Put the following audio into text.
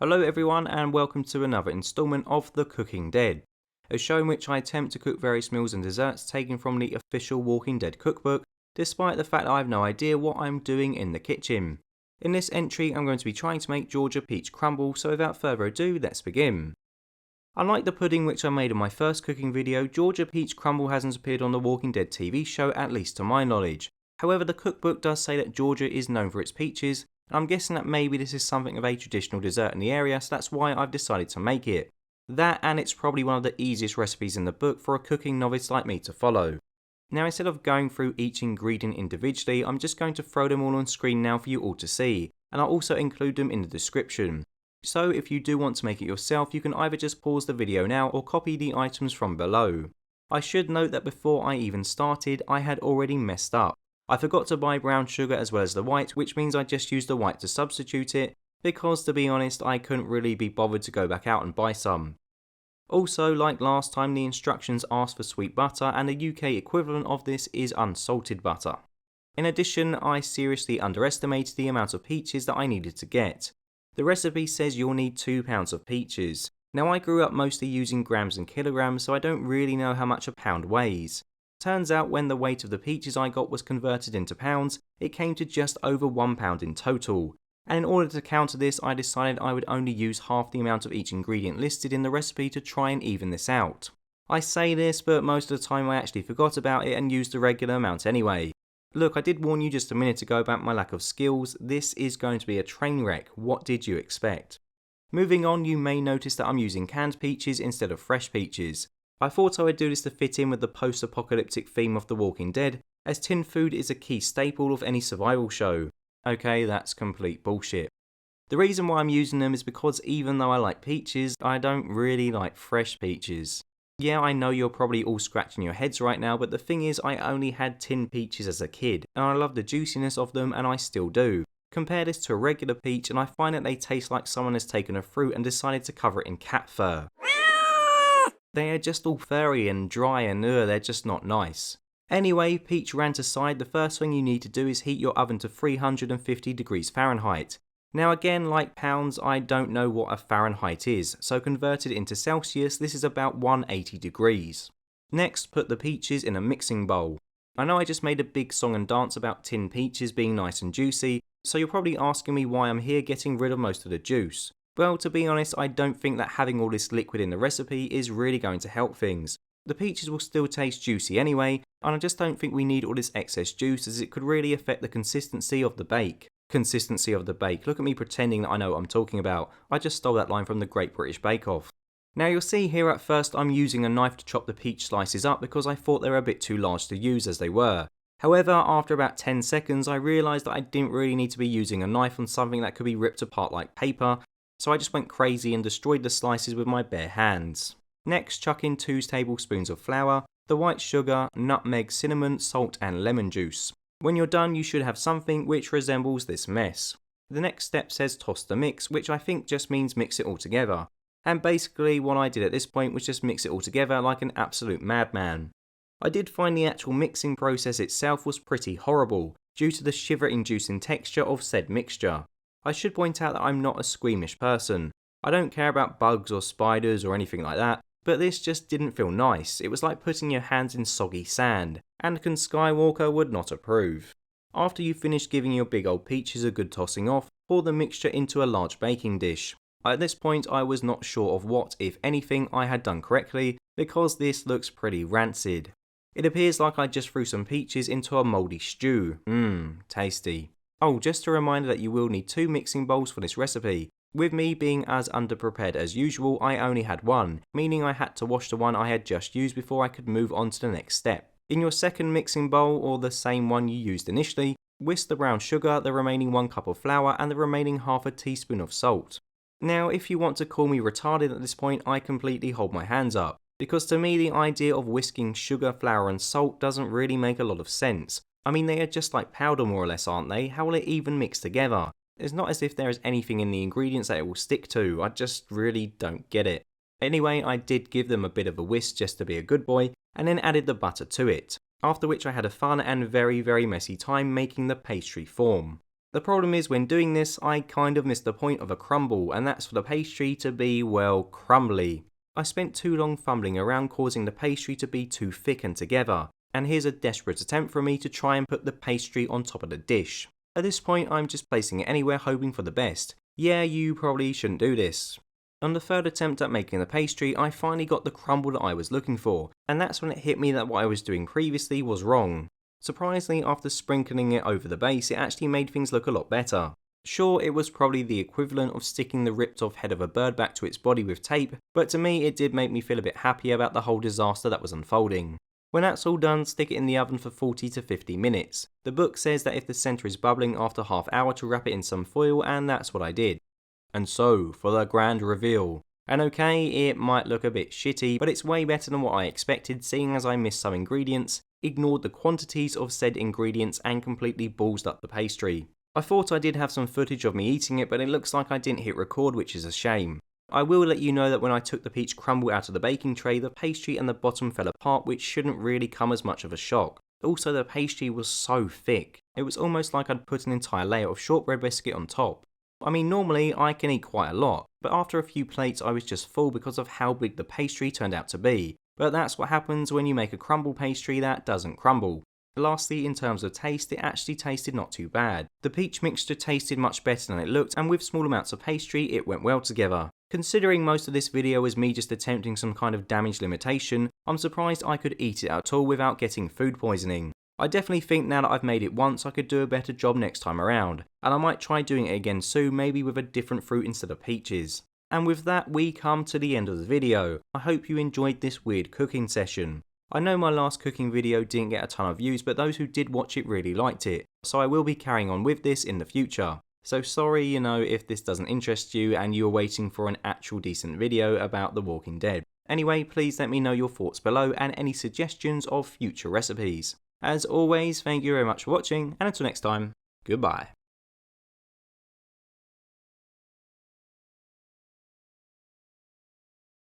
Hello everyone and welcome to another instalment of The Cooking Dead, a show in which I attempt to cook various meals and desserts taken from the official Walking Dead cookbook, despite the fact that I have no idea what I'm doing in the kitchen. In this entry I'm going to be trying to make Georgia peach crumble, so without further ado let's begin. Unlike the pudding which I made in my first cooking video, Georgia peach crumble hasn't appeared on the Walking Dead TV show, at least to my knowledge. However, the cookbook does say that Georgia is known for its peaches, and I'm guessing that maybe this is something of a traditional dessert in the area, so that's why I've decided to make it. That, and it's probably one of the easiest recipes in the book for a cooking novice like me to follow. Now, instead of going through each ingredient individually, I'm just going to throw them all on screen now for you all to see, and I'll also include them in the description. So if you do want to make it yourself, you can either just pause the video now or copy the items from below. I should note that before I even started, I had already messed up. I forgot to buy brown sugar as well as the white, which means I just used the white to substitute it, because to be honest I couldn't really be bothered to go back out and buy some. Also, like last time, the instructions ask for sweet butter, and the UK equivalent of this is unsalted butter. In addition, I seriously underestimated the amount of peaches that I needed to get. The recipe says you'll need 2 pounds of peaches. Now, I grew up mostly using grams and kilograms, so I don't really know how much a pound weighs. Turns out when the weight of the peaches I got was converted into pounds, it came to just over 1 pound in total. And in order to counter this, I decided I would only use half the amount of each ingredient listed in the recipe to try and even this out. I say this, but most of the time I actually forgot about it and used the regular amount anyway. Look, I did warn you just a minute ago about my lack of skills. This is going to be a train wreck. What did you expect? Moving on, you may notice that I'm using canned peaches instead of fresh peaches. I thought I would do this to fit in with the post-apocalyptic theme of The Walking Dead, as tin food is a key staple of any survival show. Okay, that's complete bullshit. The reason why I'm using them is because even though I like peaches, I don't really like fresh peaches. Yeah, I know you're probably all scratching your heads right now, but the thing is I only had tin peaches as a kid, and I love the juiciness of them, and I still do. Compare this to a regular peach and I find that they taste like someone has taken a fruit and decided to cover it in cat fur. They are just all furry and dry and they're just not nice. Anyway, peach rant aside, the first thing you need to do is heat your oven to 350 degrees Fahrenheit. Now again, like pounds, I don't know what a Fahrenheit is, so converted into Celsius, this is about 180 degrees. Next, put the peaches in a mixing bowl. I know I just made a big song and dance about tin peaches being nice and juicy, so you're probably asking me why I'm here getting rid of most of the juice. Well, to be honest, I don't think that having all this liquid in the recipe is really going to help things. The peaches will still taste juicy anyway, and I just don't think we need all this excess juice, as it could really affect the consistency of the bake. Consistency of the bake, look at me pretending that I know what I'm talking about. I just stole that line from the Great British Bake Off. Now you'll see here at first I'm using a knife to chop the peach slices up because I thought they were a bit too large to use as they were. However, after about 10 seconds I realised that I didn't really need to be using a knife on something that could be ripped apart like paper, so I just went crazy and destroyed the slices with my bare hands. Next, chuck in 2 tablespoons of flour, the white sugar, nutmeg, cinnamon, salt and lemon juice. When you're done, you should have something which resembles this mess. The next step says toss the mix, which I think just means mix it all together. And basically what I did at this point was just mix it all together like an absolute madman. I did find the actual mixing process itself was pretty horrible, due to the shiver-inducing texture of said mixture. I should point out that I'm not a squeamish person. I don't care about bugs or spiders or anything like that, but this just didn't feel nice. It was like putting your hands in soggy sand. Anakin Skywalker would not approve. After you finish giving your big old peaches a good tossing off, pour the mixture into a large baking dish. At this point I was not sure of what, if anything, I had done correctly, because this looks pretty rancid. It appears like I just threw some peaches into a mouldy stew. Tasty. Oh, just a reminder that you will need 2 mixing bowls for this recipe. With me being as underprepared as usual, I only had one, meaning I had to wash the one I had just used before I could move on to the next step. In your second mixing bowl, or the same one you used initially, whisk the brown sugar, the remaining 1 cup of flour and the remaining half a teaspoon of salt. Now, if you want to call me retarded at this point, I completely hold my hands up, because to me the idea of whisking sugar, flour and salt doesn't really make a lot of sense. I mean, they are just like powder more or less, aren't they? How will it even mix together? It's not as if there is anything in the ingredients that it will stick to. I just really don't get it. Anyway, I did give them a bit of a whisk just to be a good boy, and then added the butter to it. After which I had a fun and very messy time making the pastry form. The problem is when doing this, I kind of missed the point of a crumble, and that's for the pastry to be, well, crumbly. I spent too long fumbling around causing the pastry to be too thick and together, and here's a desperate attempt from me to try and put the pastry on top of the dish. At this point I'm just placing it anywhere hoping for the best. Yeah, you probably shouldn't do this. On the third attempt at making the pastry, I finally got the crumble that I was looking for, and that's when it hit me that what I was doing previously was wrong. Surprisingly, after sprinkling it over the base, it actually made things look a lot better. Sure, it was probably the equivalent of sticking the ripped off head of a bird back to its body with tape, but to me it did make me feel a bit happy about the whole disaster that was unfolding. When that's all done, stick it in the oven for 40 to 50 minutes. The book says that if the centre is bubbling after half hour to wrap it in some foil, and that's what I did. And so, for the grand reveal. And okay, it might look a bit shitty, but it's way better than what I expected, seeing as I missed some ingredients, ignored the quantities of said ingredients, and completely ballsed up the pastry. I thought I did have some footage of me eating it, but it looks like I didn't hit record, which is a shame. I will let you know that when I took the peach crumble out of the baking tray, the pastry and the bottom fell apart, which shouldn't really come as much of a shock. Also, the pastry was so thick. It was almost like I'd put an entire layer of shortbread biscuit on top. I mean, normally I can eat quite a lot, but after a few plates I was just full because of how big the pastry turned out to be. But that's what happens when you make a crumble pastry that doesn't crumble. Lastly, in terms of taste, it actually tasted not too bad. The peach mixture tasted much better than it looked, and with small amounts of pastry it went well together. Considering most of this video is me just attempting some kind of damage limitation, I'm surprised I could eat it at all without getting food poisoning. I definitely think now that I've made it once I could do a better job next time around, and I might try doing it again soon, maybe with a different fruit instead of peaches. And with that we come to the end of the video. I hope you enjoyed this weird cooking session. I know my last cooking video didn't get a ton of views, but those who did watch it really liked it, so I will be carrying on with this in the future. So sorry, if this doesn't interest you and you're waiting for an actual decent video about The Walking Dead. Anyway, please let me know your thoughts below and any suggestions of future recipes. As always, thank you very much for watching, and until next time, goodbye.